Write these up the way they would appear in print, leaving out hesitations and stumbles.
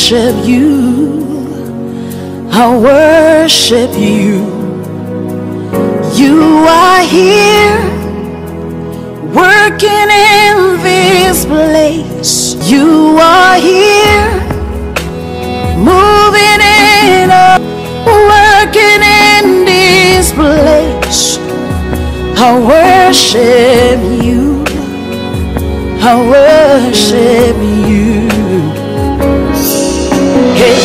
worship you. I worship you. You are here, working in this place. You are here, moving in us, working in this place. I worship you. I worship you. Hey,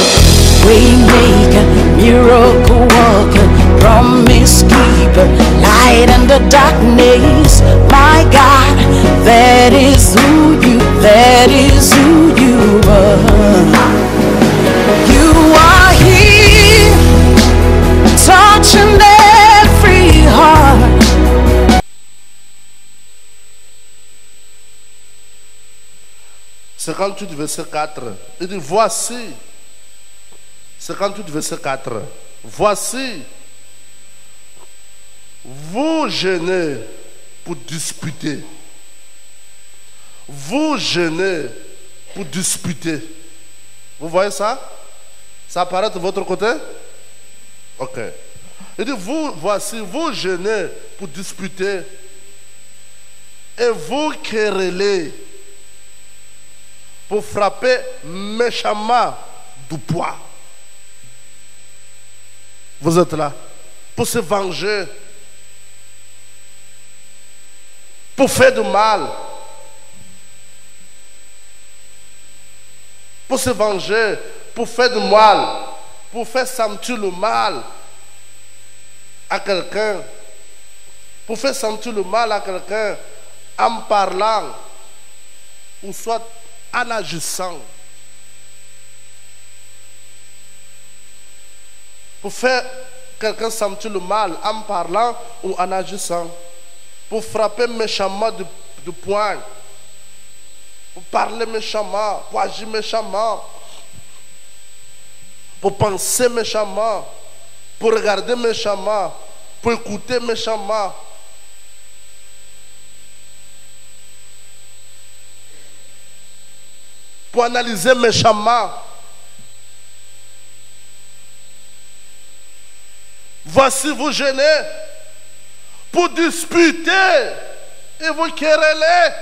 waymaker, miracle worker, promise keeper, light in the darkness. My God, that is who you are. You are here, touching every heart. 58 verset 4, il dit voici, 58 verset 4, voici, vous jeûnez pour disputer, vous jeûnez pour disputer. Vous voyez ça? Ça apparaît de votre côté? Ok. Il dit voici, vous jeûnez pour disputer et vous querellez pour frapper méchamment du poing. Vous êtes là pour se venger, pour faire du mal, pour se venger, pour faire du mal, pour faire sentir le mal à quelqu'un, pour faire sentir le mal à quelqu'un en parlant ou soit en agissant, pour faire quelqu'un sentir le mal en parlant ou en agissant, pour frapper méchamment du poing, pour parler méchamment, pour agir méchamment, pour penser méchamment, pour regarder méchamment, pour écouter méchamment. Pour analyser méchamment. Voici vous jeûnez pour disputer et vous querellez.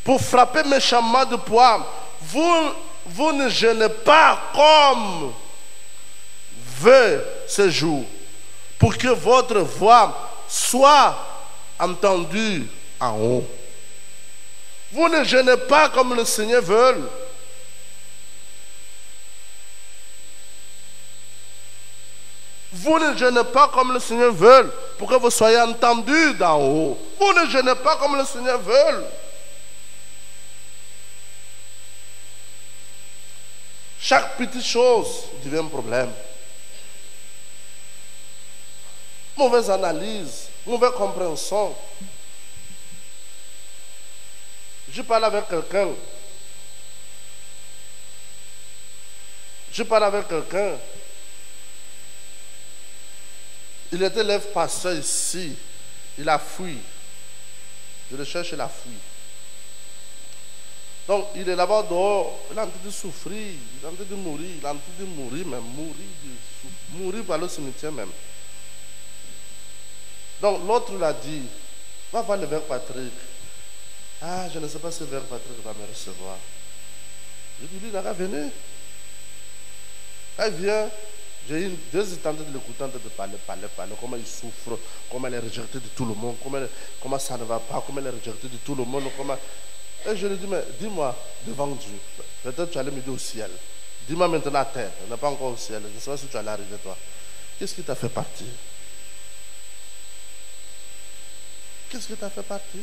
Pour frapper méchamment de poing. Vous ne jeûnez pas comme veut ce jour, pour que votre voix soit entendue en haut. Vous ne jeûnez pas comme le Seigneur veut. Vous ne jeûnez pas comme le Seigneur veut, pour que vous soyez entendus d'en haut. Vous ne jeûnez pas comme le Seigneur veut. Chaque petite chose devient un problème. Mauvaise analyse, mauvaise compréhension. Je parle avec quelqu'un. Il était élève pasteur ici. Il a fui. Je le cherche, il a fui. Donc, il est là-bas dehors. Il est en train de souffrir. Il est en train de mourir. Il est en train de mourir même. Mourir par le cimetière même. Donc, l'autre l'a dit, va voir le Père Patrick. Ah, je ne sais pas si le Père Patrick va me recevoir. Je lui dis, il n'a qu'à venir. Quand il vient, j'ai eu 2 temps de l'écouter, de parler, comment il souffre, comment il est rejeté de tout le monde, comment ça ne va pas, comment il est rejeté de tout le monde. Et je lui dis, mais dis-moi devant Dieu, peut-être tu allais me dire au ciel. Dis-moi maintenant à terre, on n'est pas encore au ciel, je ne sais pas si tu allais arriver toi. Qu'est-ce qui t'a fait partir? Qu'est-ce qui t'a fait partir?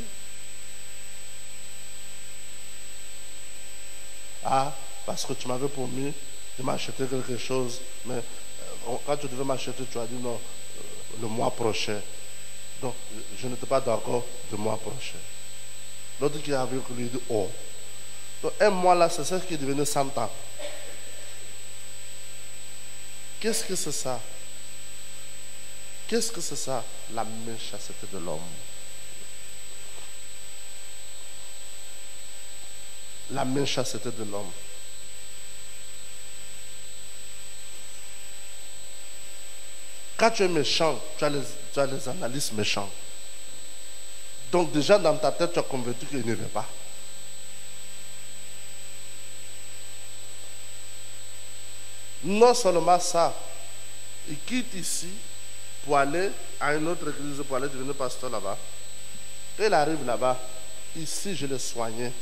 Ah, parce que tu m'avais promis de m'acheter quelque chose, mais quand tu devais m'acheter, tu as dit non, le mois prochain. Donc, je n'étais pas d'accord le mois prochain. L'autre qui avait lui dit oh. Donc, un mois là, c'est ça qui est devenu 100 ans. Qu'est-ce que c'est ça? Qu'est-ce que c'est ça, la méchanceté de l'homme? La méchanceté de l'homme. Quand tu es méchant, tu as les analyses méchants. Donc déjà dans ta tête, tu as convaincu qu'il ne veut pas. Non seulement ça, il quitte ici pour aller à une autre église, pour aller devenir pasteur là-bas. Quand il arrive là-bas, ici je le soignais.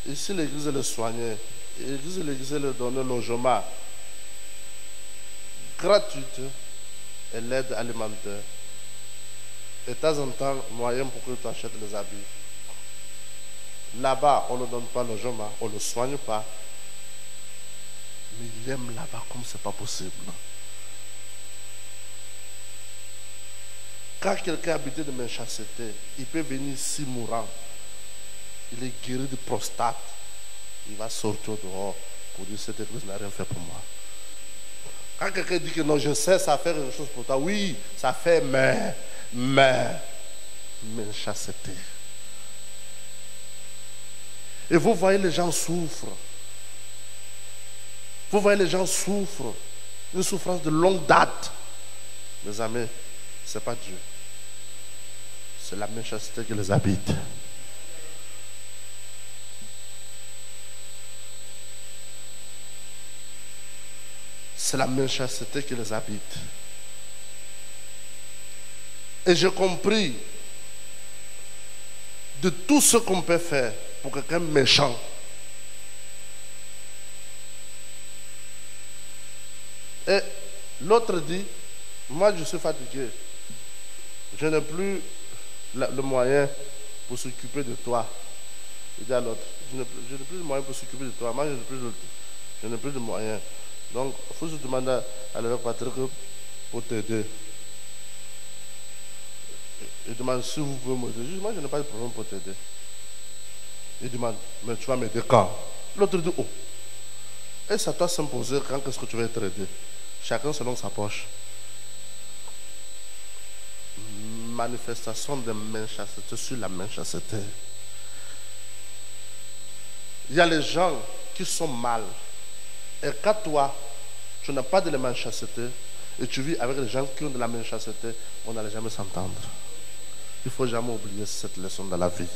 Ici l'église le soignait. L'église le donnait logement gratuite et l'aide alimentaire. Et de temps en temps, moyen pour que tu achètes les habits. Là-bas, on ne donne pas le logement, on ne le soigne pas. Mais il aime là-bas comme ce n'est pas possible. Quand quelqu'un habitait de méchanceté, il peut venir ici mourant. Il est guéri de prostate. Il va sortir dehors pour dire cette église n'a rien fait pour moi. Quand quelqu'un dit que non, je sais, ça fait quelque chose pour toi. Oui, ça fait, mais, méchanceté. Et vous voyez, les gens souffrent. Vous voyez, les gens souffrent. Une souffrance de longue date. Mes amis, ce n'est pas Dieu. C'est la méchanceté qui les habite. C'est la méchanceté qui les habite. Et j'ai compris de tout ce qu'on peut faire pour quelqu'un méchant. Et l'autre dit, moi je suis fatigué. Je n'ai plus le moyen pour s'occuper de toi. Il dit à l'autre, je n'ai plus de moyen pour s'occuper de toi. Moi je n'ai plus de moyens. Donc, il faut se demander à l'évêque Patrick pour t'aider. Il demande si vous pouvez m'aider. Moi, je n'ai pas de problème pour t'aider. Il demande, mais tu vas m'aider quand? L'autre dit, oh. Et ça doit s'imposer quand est-ce que tu vas être aidé? Chacun selon sa poche. Manifestation de méchanceté sur la méchanceté. Il y a les gens qui sont mal. Et quand toi, tu n'as pas de la méchanceté et tu vis avec les gens qui ont de la méchanceté, on n'allait jamais s'entendre. Il ne faut jamais oublier cette leçon dans la vie.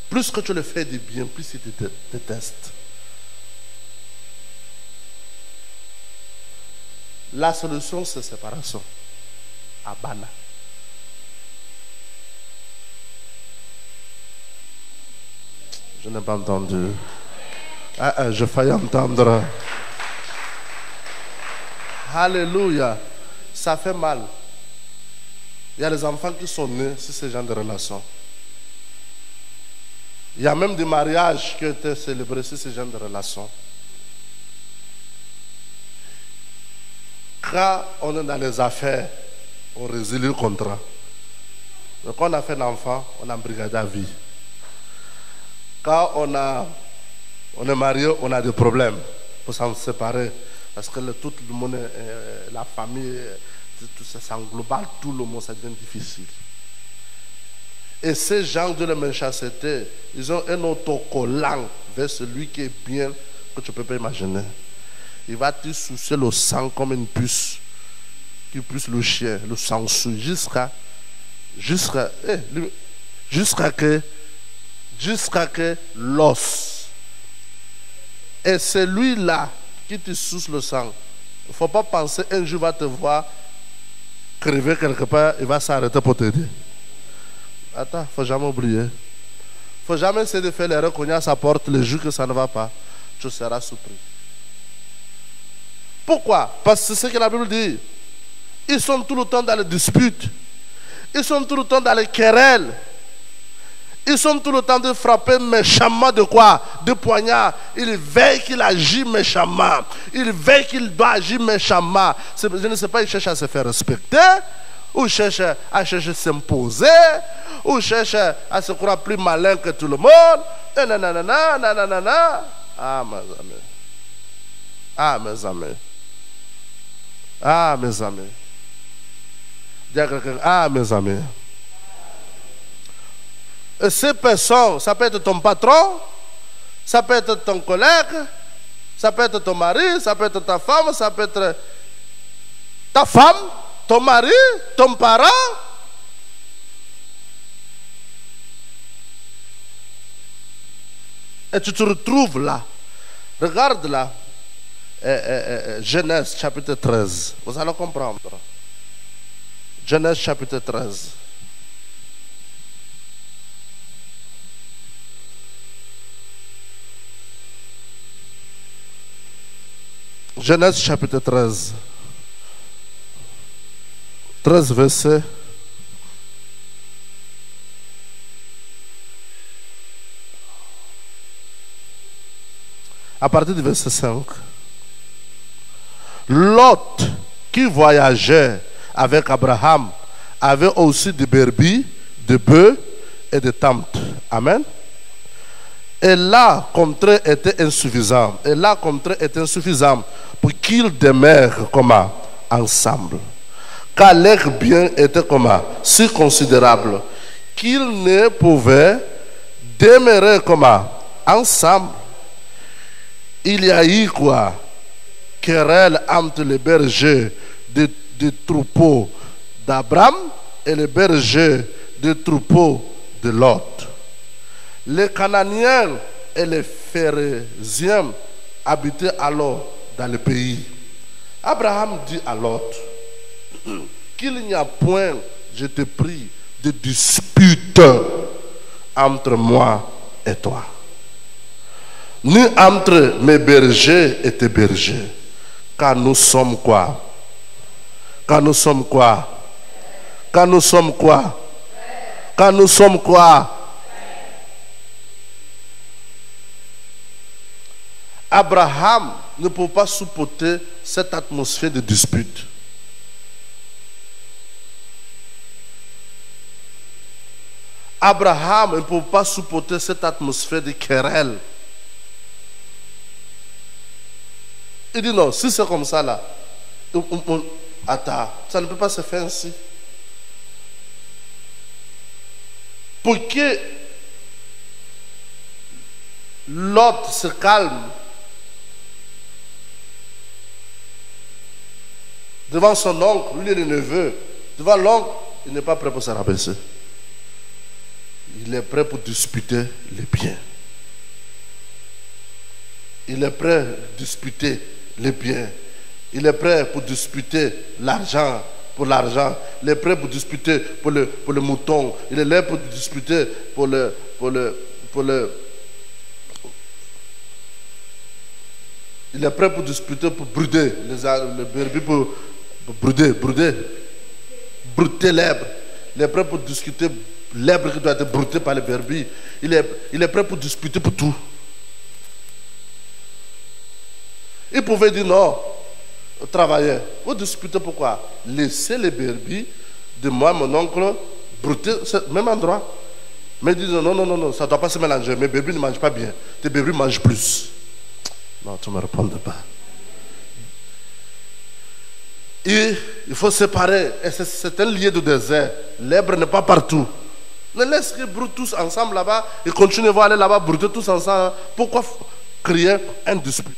Plus que tu le fais du bien, plus il te déteste. La solution, c'est séparation. Abana. Je n'ai pas entendu. Je faillis entendre. Alléluia. Ça fait mal. Il y a des enfants qui sont nés sur ce genre de relations. Il y a même des mariages qui ont été célébrés sur ce genre de relations. Quand on est dans les affaires, on résilie le contrat. Mais quand on a fait l'enfant, on a brigadé à vie. Quand on est marié, on a des problèmes pour s'en séparer. Parce que tout le monde, la famille, tout ça, ça englobe tout le monde, ça devient difficile. Et ces gens de la méchanceté, ils ont un autocollant vers celui qui est bien que tu ne peux pas imaginer. Il va te soucier le sang comme une puce qui pousse le chien, le sang jusqu'à que l'os. Et celui-là qui te suce le sang, il ne faut pas penser un jour il va te voir crever quelque part, il va s'arrêter pour t'aider. Attends, il ne faut jamais oublier. Il ne faut jamais essayer de faire l'erreur qu'on est à sa porte le jour que ça ne va pas. Tu seras surpris. Pourquoi? Parce que c'est ce que la Bible dit. Ils sont tout le temps dans les disputes. Ils sont tout le temps dans les querelles. Ils sont tout le temps de frapper méchamment de quoi? De poignards. Ils veillent qu'il agit méchamment. Ils veillent qu'il doit agir méchamment. Je ne sais pas, ils cherchent à se faire respecter, ou cherchent à s'imposer, ou cherchent à se croire plus malin que tout le monde. Et nanana. Ah, mes amis. Ah, mes amis. Ah, mes amis. Dis à quelqu'un, ah, mes amis. Et ces personnes, ça peut être ton patron, ça peut être ton collègue, ça peut être ton mari, ça peut être ta femme, ça peut être ta femme, ton mari, ton parent. Et tu te retrouves là. Regarde là. Genèse chapitre 13. Vous allez comprendre. Genèse chapitre 13. Genèse chapitre 13. 13 versets. À partir du verset 5. Lot, qui voyageait avec Abraham, avait aussi des brebis, des bœufs et des tentes. Amen. Et là, comme trait était insuffisant. Et là, comme trait était insuffisant pour qu'ils demeurent comment ensemble. Car leur bien était comment si considérable qu'ils ne pouvaient demeurer comment ensemble. Il y a eu quoi? Querelle entre les bergers des troupeaux d'Abraham et les bergers des troupeaux de Lot. Les Cananéens et les Phéréziens habitaient alors dans le pays. Abraham dit à Lot qu'il n'y a point, je te prie, de dispute entre moi et toi, ni entre mes bergers et tes bergers, car nous sommes quoi? Car nous sommes quoi? Car nous sommes quoi? Car nous sommes quoi? Abraham ne peut pas supporter cette atmosphère de dispute. Abraham ne peut pas supporter cette atmosphère de querelle. Il dit non, si c'est comme ça là, attends, ça ne peut pas se faire ainsi. Pour que l'autre se calme devant son oncle, lui il est le neveu, devant l'oncle, il n'est pas prêt pour se rabaisser. Il est prêt pour disputer les biens. Il est prêt pour disputer les biens. Il est prêt pour disputer l'argent pour l'argent. Il est prêt pour disputer pour le mouton. Il est là pour disputer pour le il est prêt pour disputer pour brûler les brebis pour brouter l'herbe. Il est prêt pour discuter l'herbe qui doit être broutée par les brebis. Il est prêt pour disputer pour tout. Il pouvait dire non, travailler. Vous disputez pourquoi? Laissez les brebis de moi, mon oncle, brouter, même endroit. Mais il dit non, ça ne doit pas se mélanger. Mes brebis ne mangent pas bien. Tes brebis mangent plus. Non, tu ne me réponds pas. Et il faut séparer. Et c'est un lieu de désert. L'herbe n'est pas partout. Ne laisse qu'ils broutent tous ensemble là-bas et continuez à aller là-bas brouter tous ensemble. Pourquoi créer un dispute?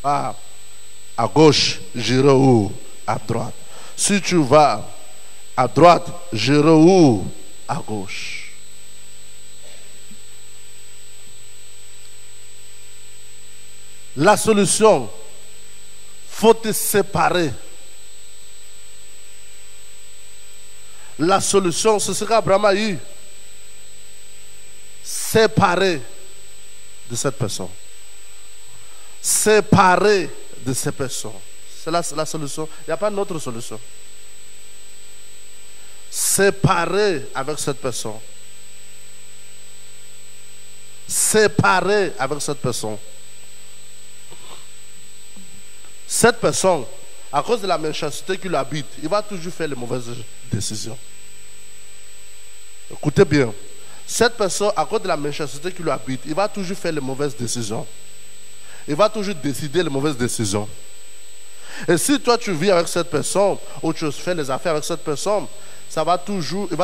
vas à gauche, j'irai où? À droite. Si tu vas à droite, j'irai où? À gauche. La solution, faut te séparer. La solution, c'est ce qu'Abraham a eu. Séparer de cette personne. Séparer de ces personnes. C'est la solution. Il n'y a pas d'autre solution. Séparer avec cette personne. Séparer avec cette personne. Cette personne, à cause de la méchanceté qui l'habite, il va toujours faire les mauvaises décisions. Écoutez bien. Cette personne, à cause de la méchanceté qui l'habite, il va toujours faire les mauvaises décisions. Il va toujours décider les mauvaises décisions. Et si toi tu vis avec cette personne, ou tu fais les affaires avec cette personne, il va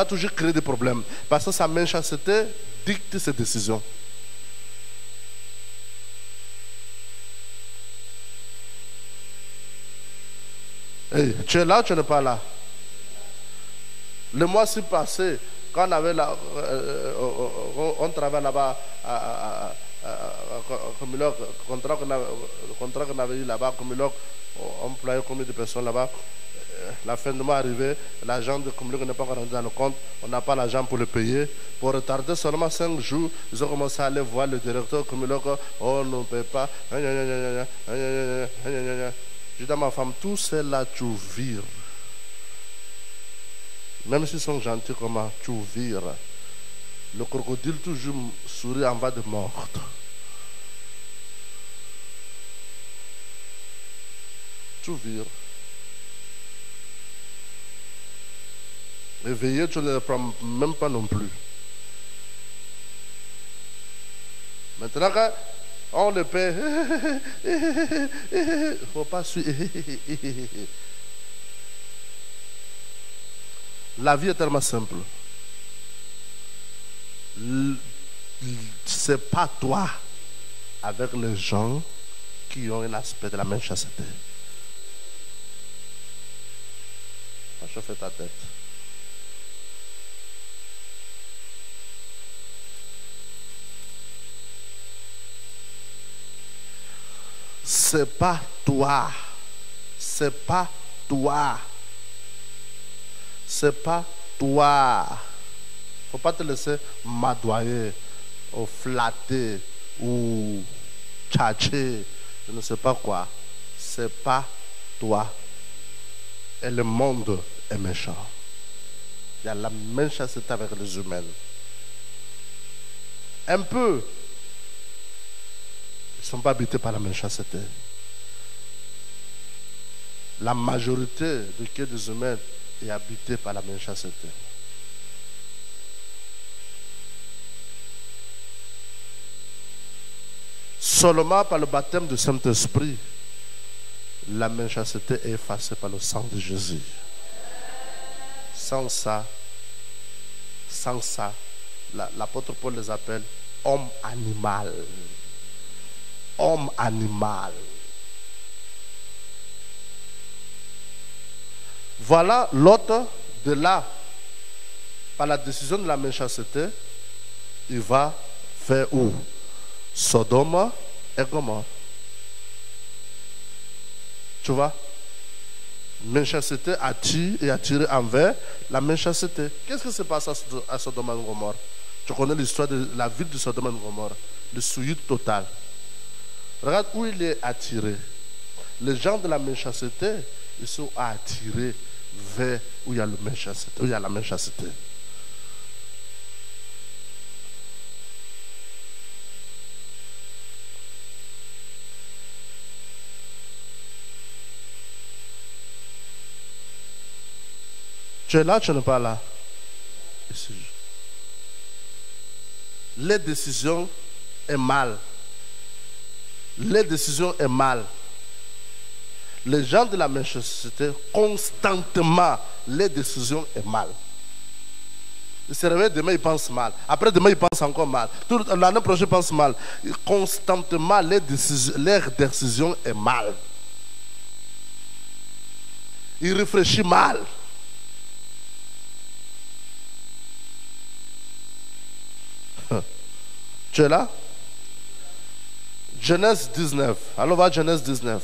toujours créer des problèmes. Parce que sa méchanceté dicte ses décisions. Hey, tu es là ou tu n'es pas là? Le mois-ci passé, quand on avait on travaille là-bas comme le contrat qu'on avait eu là-bas, comme le employé combien de personnes là-bas, la fin du mois arrivée, l'agent de Comilog n'est pas encore rendu dans le compte, on n'a pas l'argent pour le payer. Pour retarder seulement 5 jours, ils ont commencé à aller voir le directeur Comilog, oh on ne paye pas. Je dis à ma femme, tout cela tu vires. Même s'ils sont gentils comment tu vires. Le crocodile toujours sourit en bas de mordre. Tu vires. Éveillé, tu ne le prends même pas non plus. Maintenant, quand on le paie, il ne faut pas suivre. La vie est tellement simple. C'est pas toi avec les gens qui ont un aspect de la méchanceté. Je fais ta tête. C'est pas toi. C'est pas toi. C'est pas toi. Faut pas te laisser m'adoyer ou flatter ou tchatcher. Je ne sais pas quoi. C'est pas toi. Et le monde est méchant. Il y a la méchanceté avec les humains. Un peu. Ils ne sont pas habités par la méchanceté. La majorité du cœur des humains est habitée par la méchanceté. Seulement par le baptême du Saint-Esprit, la méchanceté est effacée par le sang de Jésus. Sans ça, l'apôtre Paul les appelle homme animal. Homme animal. Voilà l'autre de là, par la décision de la méchanceté, il va faire où? Sodome et Gomorrhe. Tu vois? Méchanceté attire et attiré envers la méchanceté. Qu'est-ce qui se passe à Sodome et Gomorrhe? Tu connais l'histoire de la ville de Sodome et Gomorrhe. Le souillure total. Regarde où il est attiré. Les gens de la méchanceté, ils sont attirés vers où il y a la méchanceté. Tu es là, tu n'es pas là. Les décisions est mal. Les décisions est mal. Les gens de la méchanceté, constamment, les décisions est mal. Ils se réveillent demain, ils pensent mal. Après demain, ils pensent encore mal. L'année prochaine, ils pensent mal. Constamment, leur décision est mal. Ils réfléchissent mal. Tu es là? Genèse 19. Allons voir Genèse 19.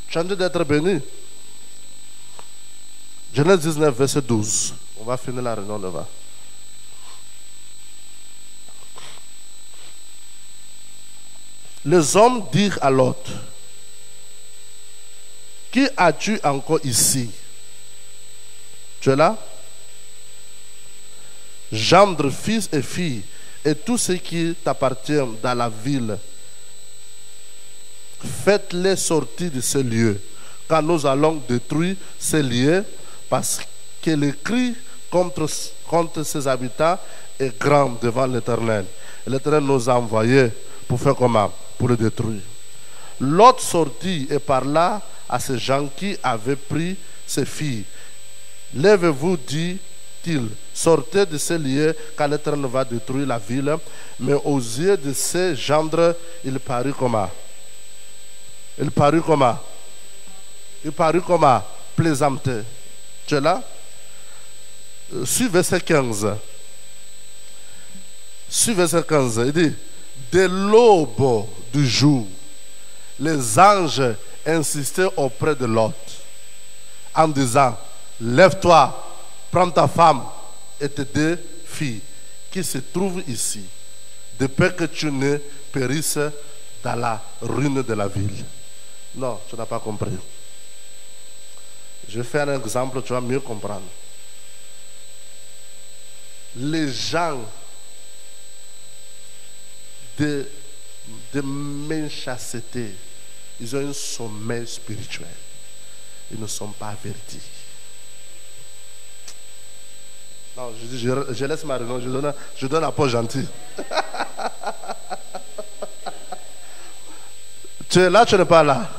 Tu as envie d'être béni. Genèse 19, verset 12. On va finir la réunion là-bas. Les hommes dirent à Lot, qui as-tu encore ici? Tu es là? Gendre, fils et filles, et tout ce qui t'appartient dans la ville. Faites-les sortir de ce lieu, car nous allons détruire ces lieux, parce que le cri contre ses habitants est grand devant l'Éternel. L'Éternel nous a envoyés pour faire comment? Pour le détruire. Lot sortit et parla à ces gens qui avaient pris ses filles. Lèvez-vous, dit-il, sortez de ces lieux, car l'Éternel va détruire la ville. Mais aux yeux de ces gendres, il parut comment? Il parut comment? Il parut comment? Plaisanter. Tu es là? Suis verset 15. Suis verset 15. Il dit, dès l'aube du jour, les anges insistaient auprès de Lot en disant, lève-toi, prends ta femme et tes 2 filles qui se trouvent ici, de peur que tu ne périsses dans la ruine de la ville. Non, tu n'as pas compris. Je vais faire un exemple, tu vas mieux comprendre. Les gens de méchanceté, ils ont un sommeil spirituel. Ils ne sont pas avertis. Non, je laisse ma réunion, je donne un peu gentil. Tu es là, tu n'es pas là.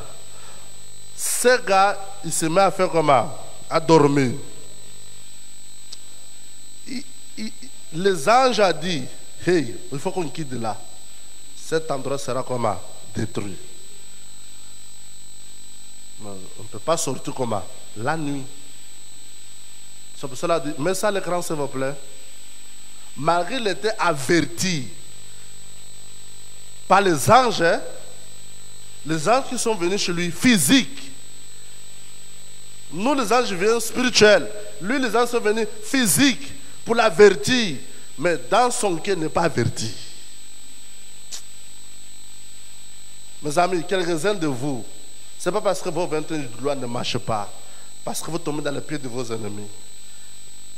Ce gars, il se met à faire comment? À dormir. Les anges ont dit, hey, il faut qu'on quitte de là. Cet endroit sera comment? Détruit. On ne peut pas sortir comment? La nuit. C'est pour cela qu'il dit, mets ça à l'écran s'il vous plaît. Marie était avertie par les anges, hein? Les anges qui sont venus chez lui, physiques. Nous, les anges viennent spirituels. Lui, les anges sont venus physiques pour l'avertir. Mais dans son cœur, il n'est pas averti. Mes amis, quelques-uns de vous, ce n'est pas parce que vos 21 de gloire ne marchent pas, parce que vous tombez dans les pieds de vos ennemis,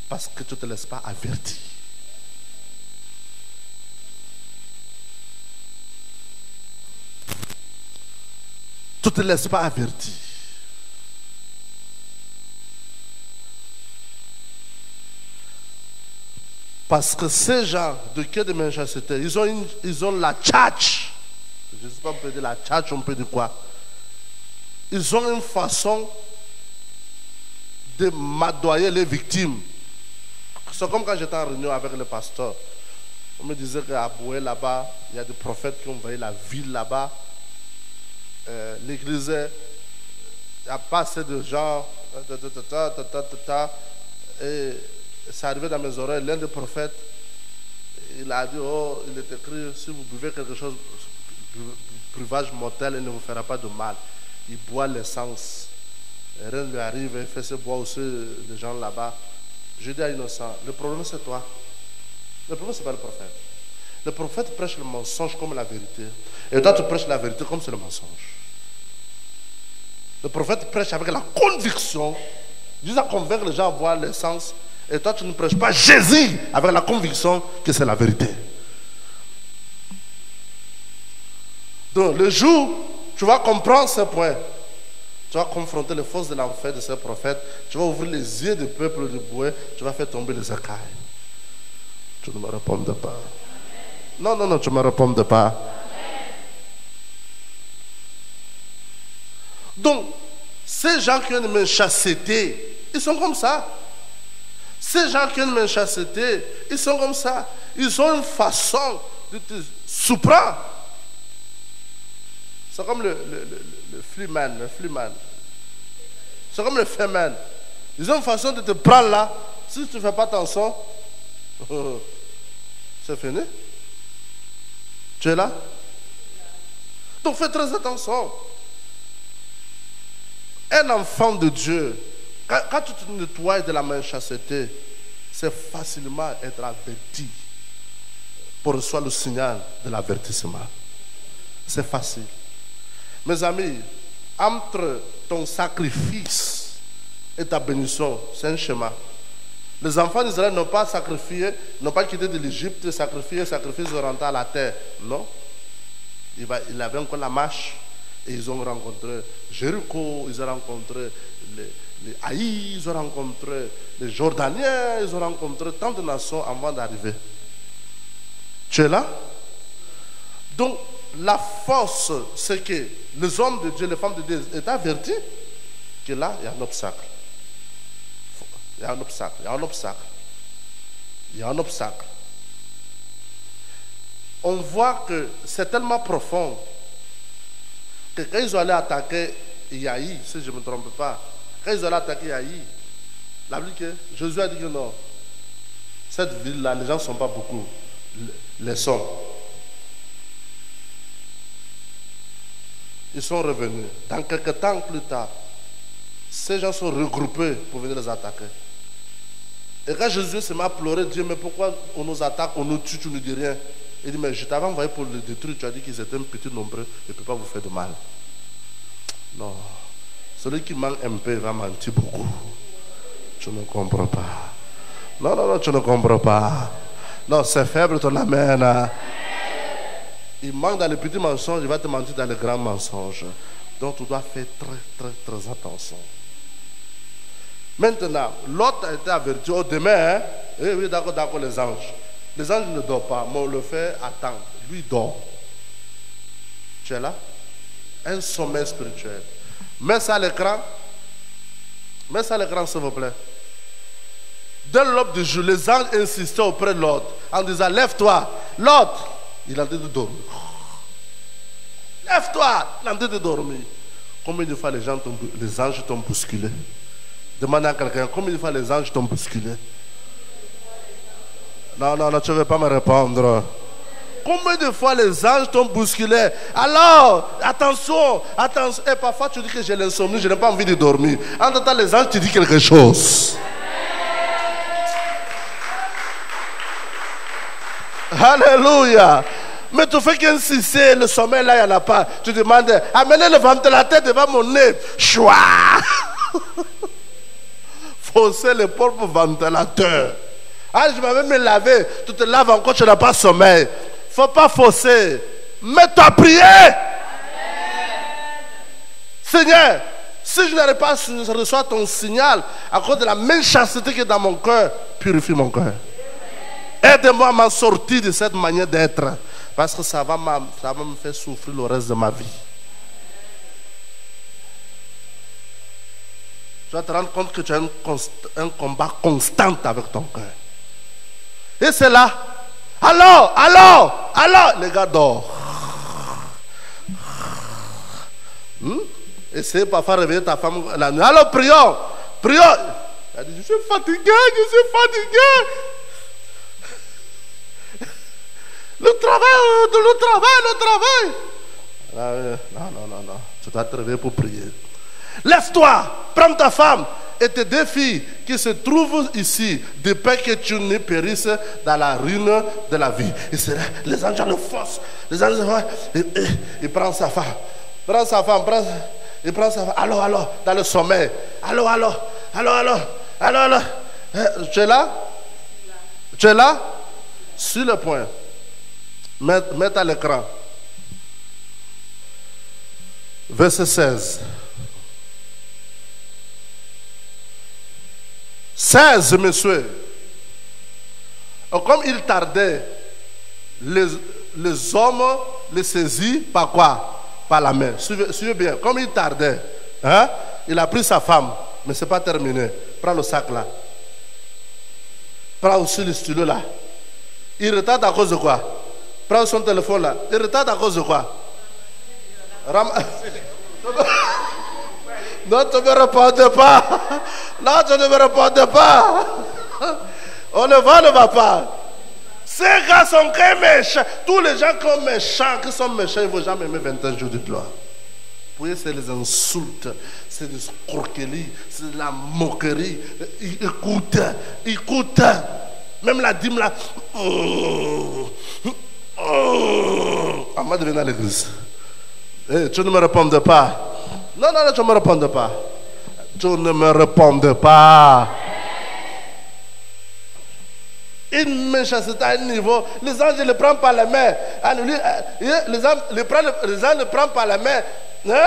parce que tu ne te laisses pas avertir. Tu ne te laisses pas avertir. Parce que ces gens de cœur de méchanceté, ils ont la tchatch. Je ne sais pas, on peut dire la tchatch, on peut dire quoi. Ils ont une façon de m'adoyer les victimes. C'est comme quand j'étais en réunion avec le pasteur. On me disait qu'à Boué, là-bas, il y a des prophètes qui ont envahi la ville là-bas. L'église, il n'y a pas assez de gens. Et c'est arrivé dans mes oreilles, l'un des prophètes, il a dit, oh, il est écrit, si vous buvez quelque chose, breuvage mortel, il ne vous fera pas de mal. Il boit l'essence. Rien ne lui arrive, il fait se boire aussi les gens là-bas. Je dis à Innocent, le problème c'est toi. Le problème c'est pas le prophète. Le prophète prêche le mensonge comme la vérité. Et toi tu prêches la vérité comme c'est le mensonge. Le prophète prêche avec la conviction. Il dit à convaincre les gens à boire l'essence. Et toi tu ne prêches pas Jésus avec la conviction que c'est la vérité. Donc le jour tu vas comprendre ce point, tu vas confronter les forces de l'enfer de ces prophètes, tu vas ouvrir les yeux du peuple du Boué, tu vas faire tomber les écailles. Tu ne me réponds pas. Non, tu ne me réponds pas. Donc, ces gens qui ont une méchanceté, ils sont comme ça. Ces gens qui ont une méchanceté, ils sont comme ça. Ils ont une façon de te surprendre. C'est comme le fliman. C'est comme le féman. Ils ont une façon de te prendre là. Si tu ne fais pas attention, c'est fini. Tu es là? Donc fais très attention. Un enfant de Dieu, quand tu te nettoies de la méchanceté, c'est facilement être averti pour recevoir le signal de l'avertissement. C'est facile. Mes amis, entre ton sacrifice et ta bénédiction, c'est un schéma. Les enfants d'Israël n'ont pas sacrifié, n'ont pas quitté de l'Égypte, sacrifié, ils sont rentrés à la terre. Non. Il avait encore la marche et ils ont rencontré Jéricho, ils ont rencontré les Haïs, ils ont rencontré les Jordaniens, ils ont rencontré tant de nations avant d'arriver. Tu es là? Donc, la force, c'est que les hommes de Dieu, les femmes de Dieu est avertis que là, il y a un obstacle. Il y a un obstacle, il y a un obstacle. Il y a un obstacle. On voit que c'est tellement profond que quand ils ont allé attaquer Yaï, si je ne me trompe pas, quand ils ont allé attaquer Yaï, la Bible dit que Jésus a dit que non, cette ville-là, les gens ne sont pas beaucoup, les sont. Ils sont revenus. Dans quelques temps plus tard, ces gens sont regroupés pour venir les attaquer. Et quand Jésus se met à pleurer, Dieu, mais pourquoi on nous attaque, on nous tue, tu ne dis rien? Il dit, mais je t'avais envoyé pour le détruire, tu as dit qu'ils étaient un petit nombreux, je ne peux pas vous faire de mal. Non. Celui qui manque un peu va mentir beaucoup. Tu ne comprends pas. Non, non, non, tu ne comprends pas. Non, c'est faible ton amen. Il manque dans les petits mensonges, il va te mentir dans les grands mensonges. Donc tu dois faire très, très, très attention. Maintenant, l'autre a été averti. Oh, demain, hein? Oui, d'accord, les anges. Les anges ne dorment pas, mais on le fait attendre. Lui dort. Tu es là? Un sommeil spirituel. Mets ça à l'écran. Mets ça à l'écran, s'il vous plaît. Dès l'aube du jour, les anges insistaient auprès de l'autre en disant, lève-toi. L'autre, il est en train de dormir. Lève-toi, il est en train de dormir. Combien de fois les anges t'ont bousculé? Demande à quelqu'un, combien de fois les anges t'ont bousculé? Non, non, non, tu ne veux pas me répondre. Combien de fois les anges t'ont bousculé? Alors, attention, attention. Et parfois tu dis que j'ai l'insomnie, je n'ai pas envie de dormir. En temps, les anges te disent quelque chose. Alléluia. Mais tu fais qu'insister, le sommeil là, il n'y en a pas. Tu demandes, amenez le ventilateur devant mon nez. Chouah. Forcer le propre ventilateur. Ah, je m'avais me laver. Tu te laves encore, tu n'as pas sommeil. Il ne faut pas forcer. Mets-toi à prier. Amen. Seigneur, si je n'arrive pas à recevoir ton signal à cause de la méchanceté qui est dans mon cœur, purifie mon cœur. Aide-moi à m'en sortir de cette manière d'être. Parce que ça va me faire souffrir le reste de ma vie. Tu vas te rendre compte que tu as un combat constant avec ton cœur. Et c'est là. Alors, les gars dorment. Essaye parfois de réveiller ta femme la nuit. Alors, prions. Elle dit, je suis fatigué. Le travail. Non. Tu dois te réveiller pour prier. Lève-toi, prends ta femme et tes deux filles qui se trouvent ici, de peur que tu ne périsses dans la ruine de la vie. Et c'est là, les anges le forcent. Les anges, il prend sa femme. Il prend sa femme. Alors, dans le sommeil. Alors. Tu es là? Sur le point. Mets à l'écran. Verset 16. 16, messieurs. Comme il tardait, les hommes les saisissent par quoi? Par la main. Suivez bien. Comme il tardait, hein, il a pris sa femme, mais ce n'est pas terminé. Prends le sac là. Prends aussi le stylo là. Il retarde à cause de quoi? Prends son téléphone là. Il retarde à cause de quoi? Non, tu ne me réponds pas. On ne va pas. Ces gars sont très méchants. Tous les gens qui sont méchants, ils ne vont jamais aimer 21 jours de gloire. Vous voyez, c'est les insultes, c'est des escroqueries, c'est de la moquerie. Écoute. Même la dîme là. On m'a devenu à l'église. Tu ne me réponds pas. Non, tu ne me réponds pas. Tu ne me réponds pas. Une méchanceté à un niveau. Les anges ne le prennent pas la main. Les anges ne le prennent pas la main. Hein?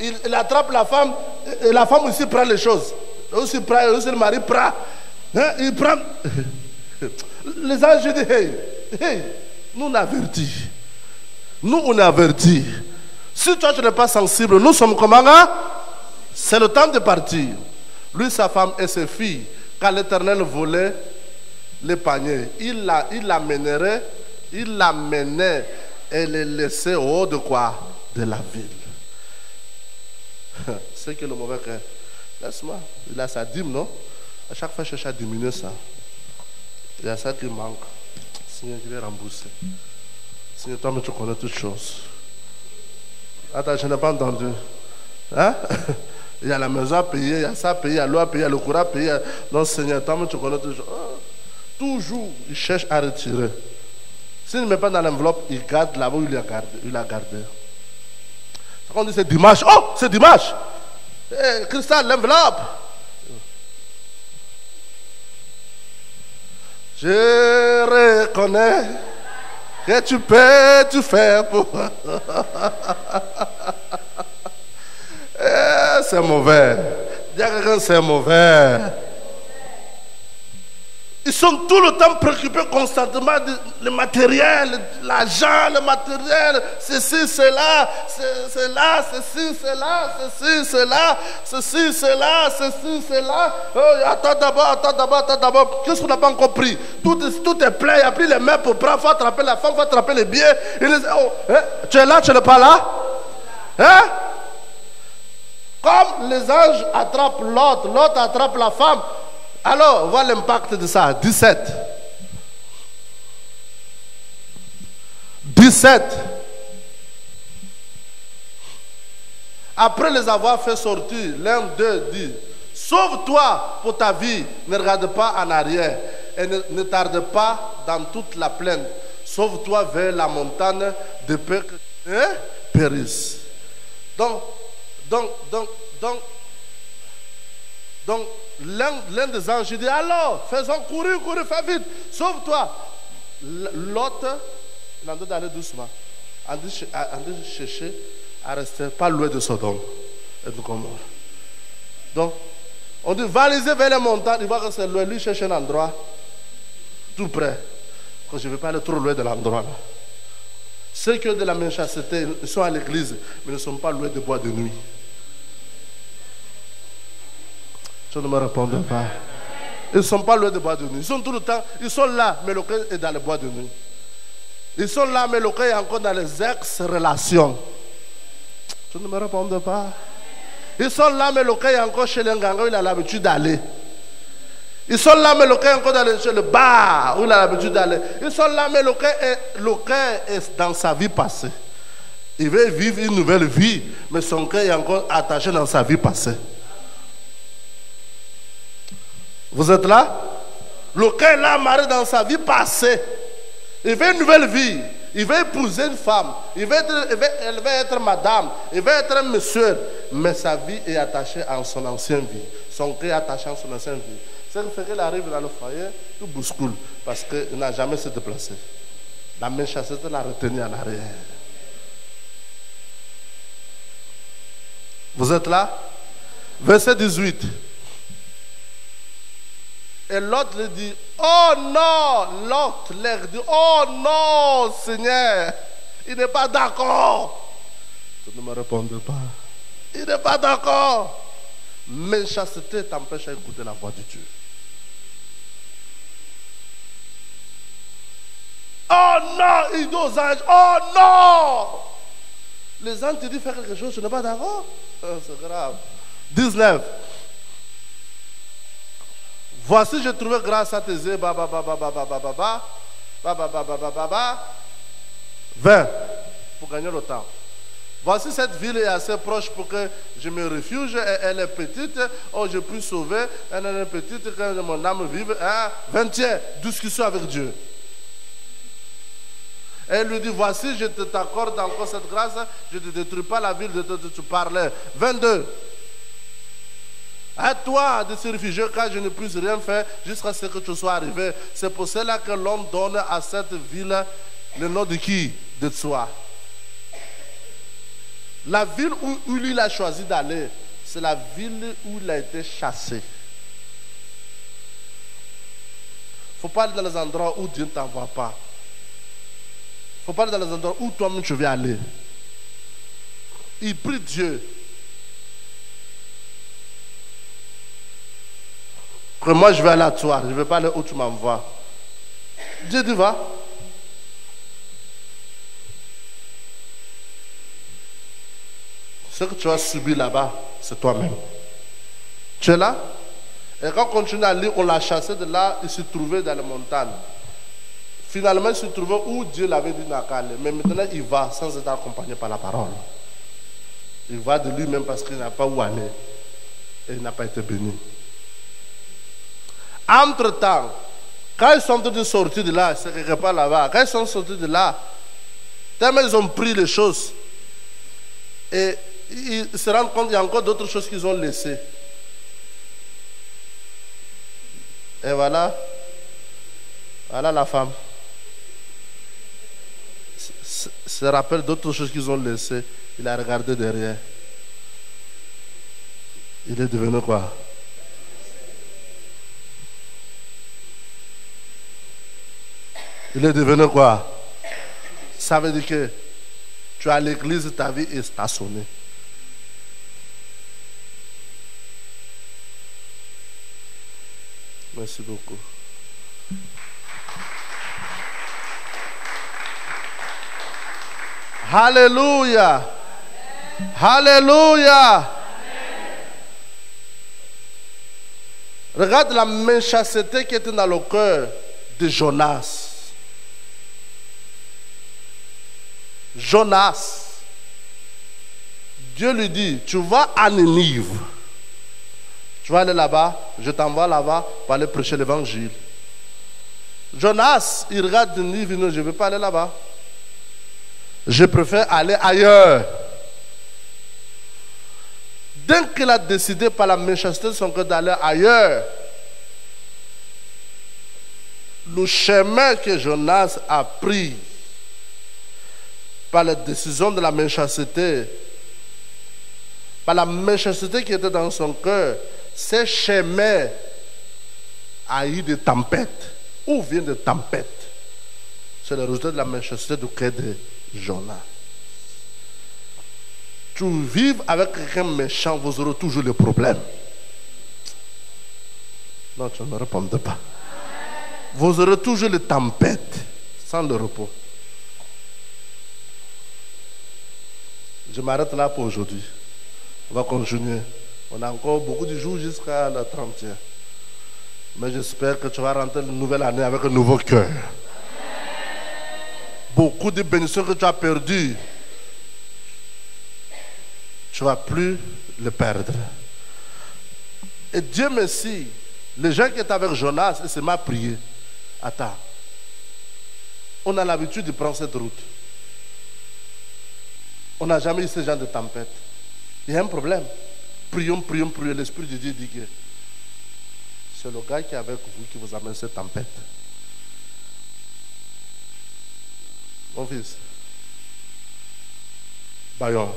Il attrape la femme. Et la femme aussi prend les choses. Aussi le mari prend. Hein? Il prend. Les anges disent, hey, nous on avertit. Nous on avertit. Si toi tu n'es pas sensible, nous sommes comment hein? C'est le temps de partir. Lui, sa femme et ses filles, quand l'Éternel volait les paniers, il l'amenait et les laissait au haut de quoi? De la ville. C'est que le mauvais cœur. Laisse-moi, il a sa dîme, non? À chaque fois, je cherche à diminuer ça. Il y a ça qui manque. Seigneur, je vais rembourser. Seigneur, toi, mais tu connais toutes choses. Attends, je n'ai pas entendu. Hein? Il y a la maison à payer, il y a ça à payer, il y a l'eau à payer, il y a le courant à payer. Non, Seigneur, toi, mais tu connais toutes choses. Toujours, il cherche à retirer. S'il ne met pas dans l'enveloppe, il garde là-bas où il a gardé. Quand on dit c'est dimanche, oh, c'est dimanche. Cristal, l'enveloppe. Je reconnais que tu peux tout faire pour moi. C'est mauvais. Dis à quelqu'un, c'est mauvais. Ils sont tout le temps préoccupés constamment le matériel, l'argent, le matériel, ceci, cela, cela, ceci, cela, ceci, cela, ceci, cela, ceci, cela. Oh, attends d'abord. Qu'est-ce qu'on n'a pas encore pris? Tout est plein, il n'y a plus les mains pour prendre, il faut attraper la femme, il faut attraper les billets. Tu es là, tu n'es pas là? Hein? Comme les anges attrapent l'autre attrape la femme. Alors, voilà l'impact de ça. 17. Après les avoir fait sortir, l'un d'eux dit, sauve-toi pour ta vie, ne regarde pas en arrière et ne tarde pas dans toute la plaine. Sauve-toi vers la montagne de peur que tu périsses. Donc, l'un des anges dit, alors, faisons courir, fais vite, sauve-toi. L'autre, il a dit d'aller doucement. On dit chercher à rester pas loin de Sodome et de Gomorrhe. Donc, on dit, va aller vers les montagnes, il voit que c'est loin, lui cherche un endroit tout près. Quand je ne vais pas aller trop loin de l'endroit là. Ceux qui ont de la méchanceté, ils sont à l'église, mais ne sont pas loin de bois de nuit. Je ne me réponds pas. Ils ne sont pas loin de bois de nuit. Ils sont tout le temps, ils sont là, mais le cœur est dans le bois de nuit. Ils sont là, mais le cœur est encore dans les ex-relations. Je ne me réponds pas. Ils sont là, mais le cœur est encore chez l'enganga où il a l'habitude d'aller. Ils sont là, mais le cœur est encore chez le bar où il a l'habitude d'aller. Ils sont là, mais le cœur est dans sa vie passée. Il veut vivre une nouvelle vie, mais son cœur est encore attaché dans sa vie passée. Vous êtes là? Le cœur est là, amarré dans sa vie passée. Il veut une nouvelle vie. Il veut épouser une femme. Elle veut être madame. Il veut être un monsieur. Mais sa vie est attachée à son ancienne vie. Son cœur est attaché à son ancienne vie. Ce qui fait qu'il arrive dans le foyer, tout bouscule. Parce qu'il n'a jamais se déplacé. La méchanceté l'a retenu en arrière. Vous êtes là? Verset 18. Et l'autre lui dit, oh non, l'autre leur dit, oh non, Seigneur, il n'est pas d'accord. Tu ne me réponds pas. Il n'est pas d'accord. Méchanceté t'empêche à écouter la voix de Dieu. Oh non, il dit aux anges, oh non. Les anges te disent faire quelque chose, tu n'es pas d'accord. C'est grave. 19. Voici, j'ai trouvé grâce à tes yeux, 20 pour gagner le temps. Voici cette ville est assez proche pour que je me refuge. Elle est petite. Oh, je puis sauver. Elle est petite quand mon âme vive. 20e, discussion avec Dieu. Elle lui dit, voici, je t'accorde encore cette grâce. Je ne te détruis pas la ville dont tu parlais. 22. À toi de se réfugier car je ne puisse rien faire jusqu'à ce que tu sois arrivé. C'est pour cela que l'homme donne à cette ville le nom de qui? De toi. La ville où il a choisi d'aller, c'est la ville où il a été chassé. Il ne faut pas aller dans les endroits où Dieu ne t'envoie pas. Il ne faut pas aller dans les endroits où toi-même tu veux aller. Il prie Dieu. Que moi je vais aller à toi, je ne vais pas aller où tu m'envoies. Dieu dit va. Ce que tu as subi là-bas, c'est toi-même. Tu es là? Et quand on continue à lire, on l'a chassé de là, il se trouvait dans les montagnes. Finalement, il se trouvait où Dieu l'avait dit n'a qu'à aller. Mais maintenant, il va sans être accompagné par la parole. Il va de lui-même parce qu'il n'a pas où aller. Et il n'a pas été béni. Entre-temps, quand ils sont en train de sortir de là, c'est quelque part là-bas, quand ils sont sortis de là, tellement ils ont pris les choses. Et ils se rendent compte qu'il y a encore d'autres choses qu'ils ont laissées. Et voilà. Voilà la femme. Se rappelle d'autres choses qu'ils ont laissées. Il a regardé derrière. Il est devenu quoi? Il est devenu quoi? Ça veut dire que tu es à l'église, ta vie est stationnée. Merci beaucoup. Alléluia. Alléluia. Regarde la méchanceté qui était dans le cœur de Jonas. Jonas, Dieu lui dit, tu vas à Ninive. Tu vas aller là-bas, je t'envoie là-bas pour aller prêcher l'évangile. Jonas, il regarde Ninive, non, je ne veux pas aller là-bas. Je préfère aller ailleurs. Dès qu'il a décidé par la méchanceté de son cœur d'aller ailleurs, le chemin que Jonas a pris par la décision de la méchanceté, par la méchanceté qui était dans son cœur, ce chemin a eu des tempêtes. Où vient des tempêtes? C'est le résultat de la méchanceté du cœur de Jonas. Tu vives avec quelqu'un méchant, vous aurez toujours le problème. Non, tu ne me répondais pas. Vous aurez toujours les tempêtes sans le repos. Je m'arrête là pour aujourd'hui. On va continuer. On a encore beaucoup de jours jusqu'à la 30e. Mais j'espère que tu vas rentrer une nouvelle année avec un nouveau cœur. Beaucoup de bénédictions que tu as perdues, tu ne vas plus les perdre. Et Dieu merci, les gens qui étaient avec Jonas, ils se mettent à prier. Attends, on a l'habitude de prendre cette route. On n'a jamais eu ce genre de tempête. Il y a un problème. Prions, prions, prions. L'Esprit de Dieu dit que c'est le gars qui est avec vous qui vous amène cette tempête. Mon fils, Bayon,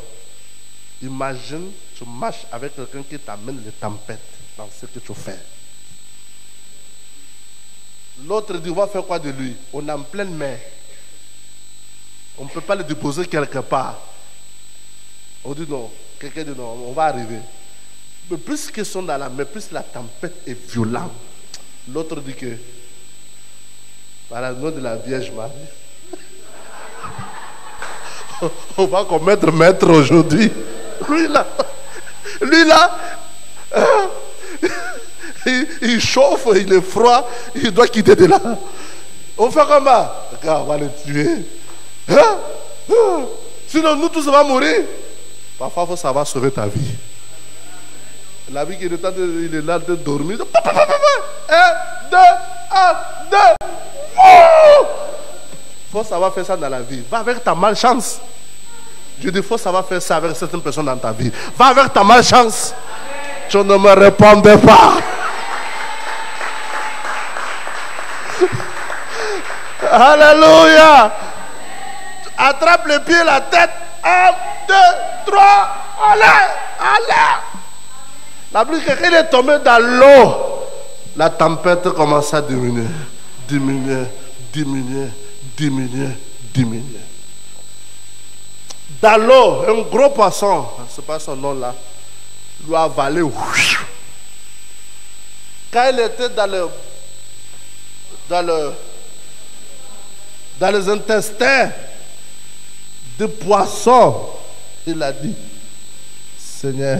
imagine, tu marches avec quelqu'un qui t'amène les tempêtes dans ce que tu fais. L'autre dit, on va faire quoi de lui? On est en pleine mer. On ne peut pas le déposer quelque part. On dit non, quelqu'un dit non, on va arriver. Mais plus qu'ils sont dans la mer, plus la tempête est violente. L'autre dit que, par le nom de la Vierge Marie, on va commettre maître aujourd'hui. Lui là, il chauffe, il est froid, il doit quitter de là. On fait comment? Regarde, on va les tuer. Hein? Sinon, nous tous, on va mourir. Parfois, il faut savoir sauver ta vie. La vie qui est là de dormir. 1, 2, 1, 2. Il faut savoir faire ça dans la vie. Va avec ta malchance. Je dis, il faut savoir faire ça avec certaines personnes dans ta vie. Va avec ta malchance. Tu ne me répondais pas. Alléluia. Attrape les pieds, la tête. 1, 2, 3. Allez, allez. La pluie, quelqu'un est tombé dans l'eau. La tempête commence à diminuer. Diminuer, diminuer, diminuer, diminuer. Dans l'eau, un gros poisson, c'est pas son nom là, lui a avalé. Quand il était dans les intestins de poisson, il a dit, Seigneur,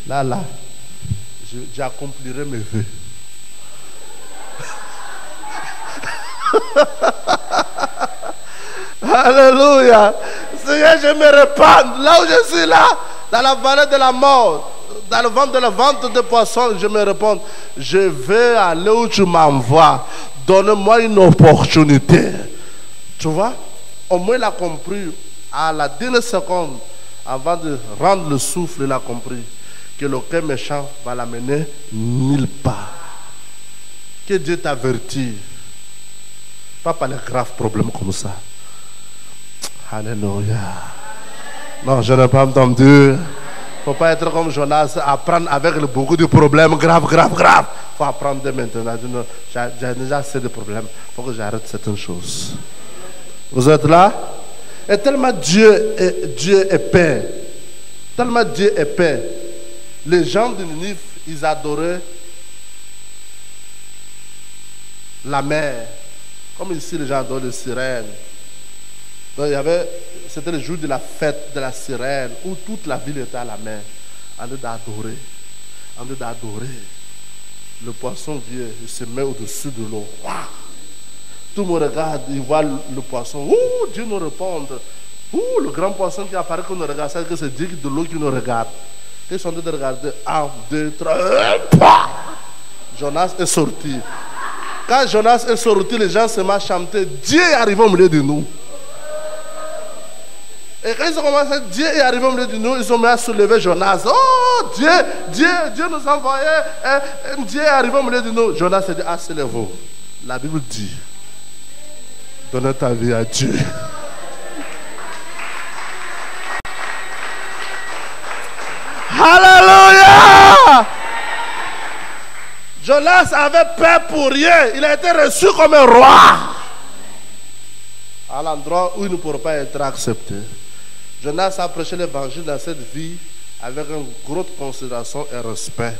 là, j'accomplirai mes vœux. Alléluia. Seigneur, je me répands. Là où je suis là, dans la vallée de la mort, dans le ventre de la vente de poissons, je me réponds. Je vais aller où tu m'envoies. Donne-moi une opportunité. Tu vois? Au moins il a compris. À la dernière seconde, avant de rendre le souffle, il a compris que le cœur méchant va l'amener nulle part. Que Dieu t'avertit. Pas par les graves problèmes comme ça. Alléluia. Non, je n'ai pas entendu. Il ne faut pas être comme Jonas, apprendre avec beaucoup de problèmes graves. Il faut apprendre dès maintenant. J'ai déjà assez de problèmes. Il faut que j'arrête certaines choses. Vous êtes là? Et tellement Dieu est Père. Tellement Dieu est Père. Les gens de Ninive, ils adoraient la mer. Comme ici, les gens adorent les sirènes. Donc, c'était le jour de la fête de la sirène où toute la ville était à la mer. En train d'adorer. En train d'adorer. Le poisson vient, il se met au-dessus de l'eau. Tout le monde regarde, il voit le poisson. Ouh, Dieu nous répond. Ouh, le grand poisson qui apparaît qu'on nous regarde, c'est que c'est Dieu de l'eau qui nous regarde. Ils sont en train de regarder. 1, 2, 3. Jonas est sorti. Quand Jonas est sorti, les gens se mettent à chanter. Dieu est arrivé au milieu de nous. Et quand ils ont commencé à dire Dieu est arrivé au milieu de nous, ils ont mis à soulever Jonas. Oh, Dieu nous envoyait. Dieu est arrivé au milieu de nous. Jonas a dit, asseyez-vous. La Bible dit, donne ta vie à Dieu. Alléluia! Jonas avait peur pour rien. Il a été reçu comme un roi. À l'endroit où il ne pourrait pas être accepté. Jonas a prêché l'évangile dans cette vie avec une grosse considération et respect.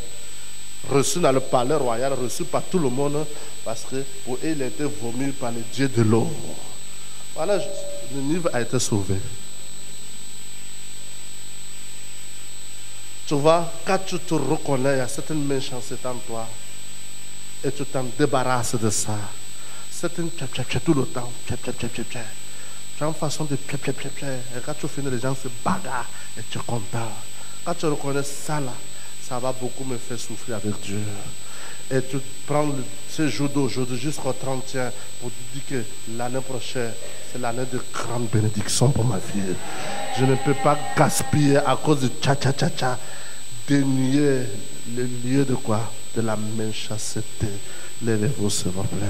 Reçu dans le palais royal, reçu par tout le monde, parce que pour eux, il a été vomi par les dieux de l'eau. Voilà, Ninive a été sauvé. Tu vois, quand tu te reconnais, il y a certaines méchancetés en toi, et tu t'en débarrasses de ça. Certaines tout le temps, tu as une façon de et quand tu finis, les gens se bagarrent et tu es content. Quand tu reconnais ça là, ça va beaucoup me faire souffrir avec Dieu. Et tu prends ce jour d'aujourd'hui jusqu'au 31 pour te dire que l'année prochaine, c'est l'année de grande bénédiction pour ma vie. Je ne peux pas gaspiller à cause de dénier le lieu de quoi? De la méchanceté. Levez-vous, s'il vous plaît.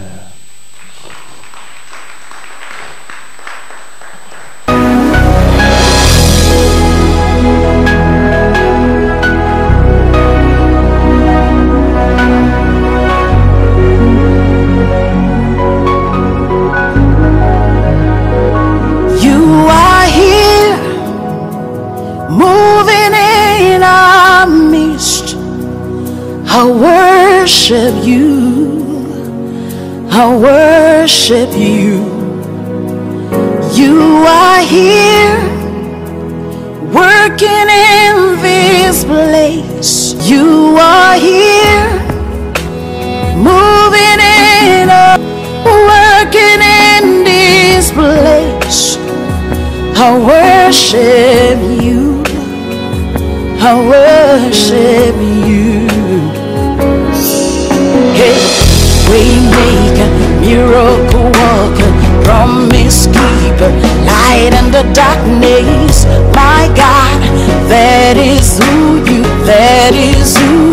I worship you. I worship you. You are here, working in this place. You are here, moving in a world. I worship you. I worship you. Hey, waymaker, miracle worker, promise keeper, light in the darkness. My God, that is who you, that is who